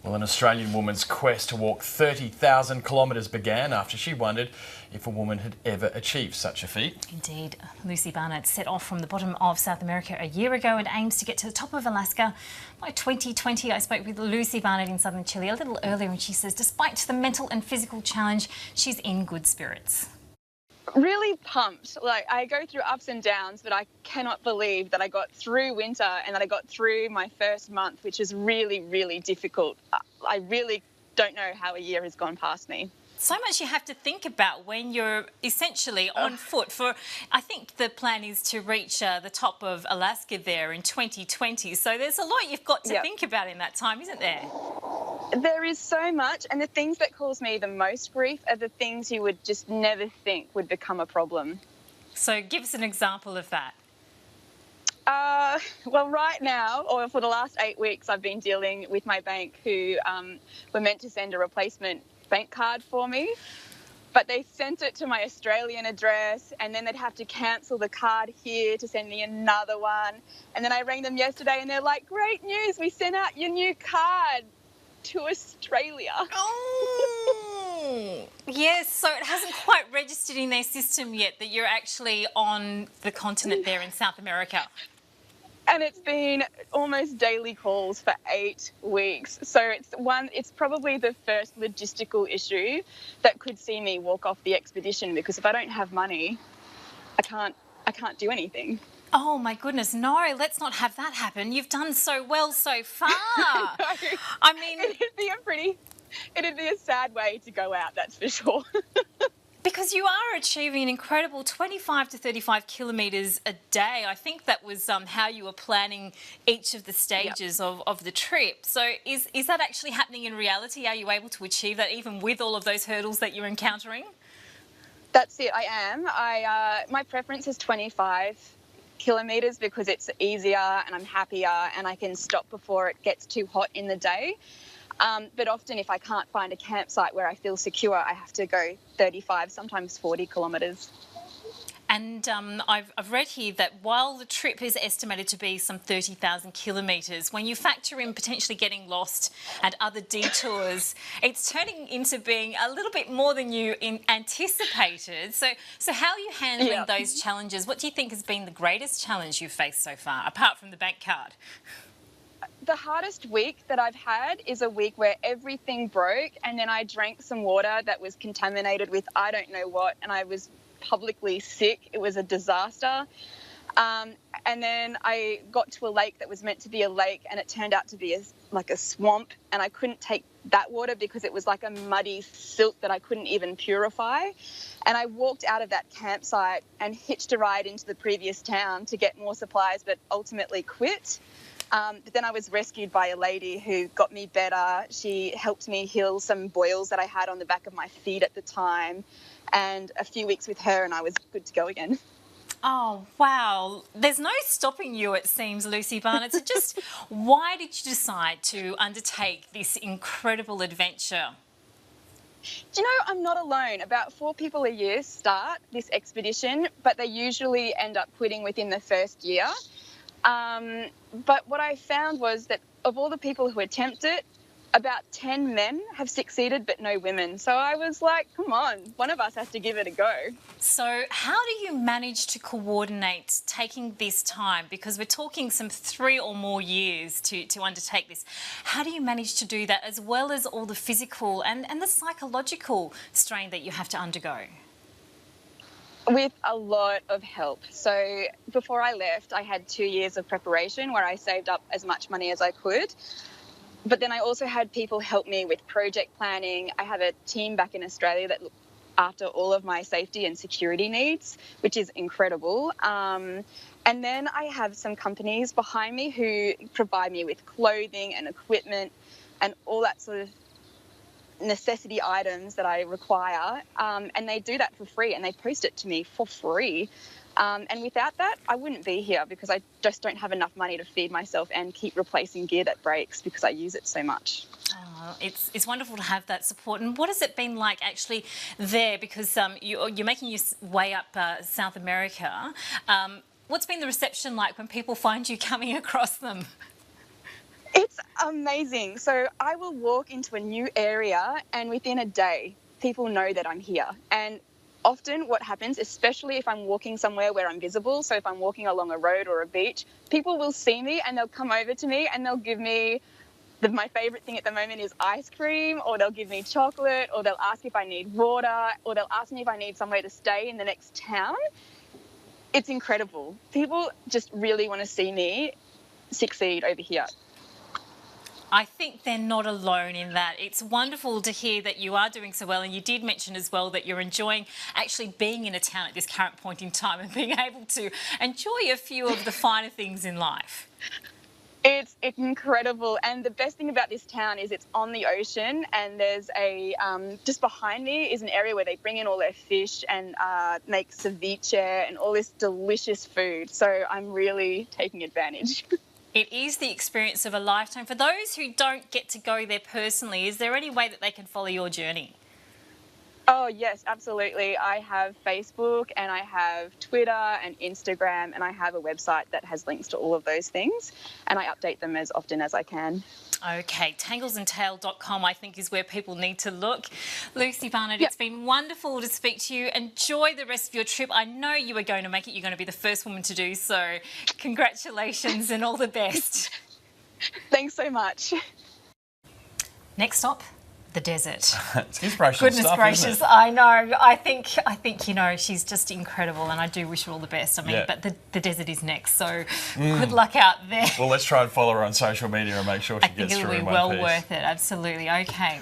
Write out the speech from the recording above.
Well, an Australian woman's quest to walk 30,000 kilometres began after she wondered if a woman had ever achieved such a feat. Indeed. Lucy Barnett set off from the bottom of South America a year ago and aims to get to the top of Alaska by 2020. I spoke with Lucy Barnett in southern Chile a little earlier, and she says despite the mental and physical challenge, she's in good spirits. Really pumped. Like, I go through ups and downs, but I cannot believe that I got through winter and that I got through my first month, which is really, really difficult. I really don't know how a year has gone past me. So much you have to think about when you're essentially on foot. I think the plan is to reach the top of Alaska there in 2020. So there's a lot you've got to think about in that time, isn't there? There is so much, and the things that cause me the most grief are the things you would just never think would become a problem. So give us an example of that. Well, right now, or for the last 8 weeks, I've been dealing with my bank who were meant to send a replacement bank card for me, but they sent it to my Australian address, and then they'd have to cancel the card here to send me another one. And then I rang them yesterday and they're like, great news, we sent out your new card to Australia. Oh, yes, so it hasn't quite registered in their system yet that you're actually on the continent there in South America. And it's been almost daily calls for 8 weeks. So it's probably the first logistical issue that could see me walk off the expedition, because if I don't have money, I can't do anything. Oh my goodness, no, let's not have that happen. You've done so well so far. I mean, it'd be a sad way to go out, that's for sure. Because you are achieving an incredible 25 to 35 kilometres a day. I think that was how you were planning each of the stages of the trip. So is that actually happening in reality? Are you able to achieve that even with all of those hurdles that you're encountering? That's it, I am. My preference is 25 kilometres because it's easier and I'm happier and I can stop before it gets too hot in the day. But often if I can't find a campsite where I feel secure, I have to go 35, sometimes 40 kilometres. And I've read here that while the trip is estimated to be some 30,000 kilometres, when you factor in potentially getting lost and other detours, it's turning into being a little bit more than you anticipated. So how are you handling those challenges? What do you think has been the greatest challenge you've faced so far, apart from the bank card? The hardest week that I've had is a week where everything broke, and then I drank some water that was contaminated with I don't know what, and I was publicly sick. It was a disaster. And then I got to a lake that was meant to be a lake, and it turned out to be like a swamp, and I couldn't take that water because it was like a muddy silt that I couldn't even purify. And I walked out of that campsite and hitched a ride into the previous town to get more supplies, but ultimately quit. But then I was rescued by a lady who got me better. She helped me heal some boils that I had on the back of my feet at the time. And a few weeks with her and I was good to go again. Oh, wow. There's no stopping you, it seems, Lucy Barnett. So just why did you decide to undertake this incredible adventure? Do you know, I'm not alone. About 4 people a year start this expedition, but they usually end up quitting within the first year. But what I found was that of all the people who attempt it, about 10 men have succeeded, but no women. So I was like, come on, one of us has to give it a go. So how do you manage to coordinate taking this time? Because we're talking some 3 or more years to undertake this. How do you manage to do that, as well as all the physical and the psychological strain that you have to undergo? With a lot of help. So before I left, I had 2 years of preparation where I saved up as much money as I could. But then I also had people help me with project planning. I have a team back in Australia that look after all of my safety and security needs, which is incredible. And then I have some companies behind me who provide me with clothing and equipment and all that sort of necessity items that I require, and they do that for free and they post it to me for free. And without that, I wouldn't be here because I just don't have enough money to feed myself and keep replacing gear that breaks because I use it so much. Oh, it's wonderful to have that support. And what has it been like actually there? Because you're making your way up South America. What's been the reception like when people find you coming across them? It's amazing. So I will walk into a new area and within a day, people know that I'm here. And often what happens, especially if I'm walking somewhere where I'm visible, so if I'm walking along a road or a beach, people will see me and they'll come over to me and they'll give me my favorite thing at the moment is ice cream, or they'll give me chocolate, or they'll ask if I need water, or they'll ask me if I need somewhere to stay in the next town. It's incredible. People just really want to see me succeed over here. I think they're not alone in that. It's wonderful to hear that you are doing so well, and you did mention as well that you're enjoying actually being in a town at this current point in time and being able to enjoy a few of the finer things in life. It's incredible, and the best thing about this town is it's on the ocean, and there's just behind me is an area where they bring in all their fish and make ceviche and all this delicious food. So I'm really taking advantage. It is the experience of a lifetime. For those who don't get to go there personally, is there any way that they can follow your journey? Oh, yes, absolutely. I have Facebook and I have Twitter and Instagram, and I have a website that has links to all of those things, and I update them as often as I can. Okay, tanglesandtail.com I think is where people need to look. Lucy Barnett, Yep. It's been wonderful to speak to you. Enjoy the rest of your trip. I know you are going to make it. You're going to be the first woman to do so. Congratulations and all the best. Thanks so much. Next stop, the desert. It's inspirational Goodness stuff, gracious, isn't it? I know. I think she's just incredible, and I do wish her all the best. I mean, Yeah. but the desert is next, so good luck out there. Well, let's try and follow her on social media and make sure she I think gets it'll through be in one well piece. worth it. Absolutely. Okay.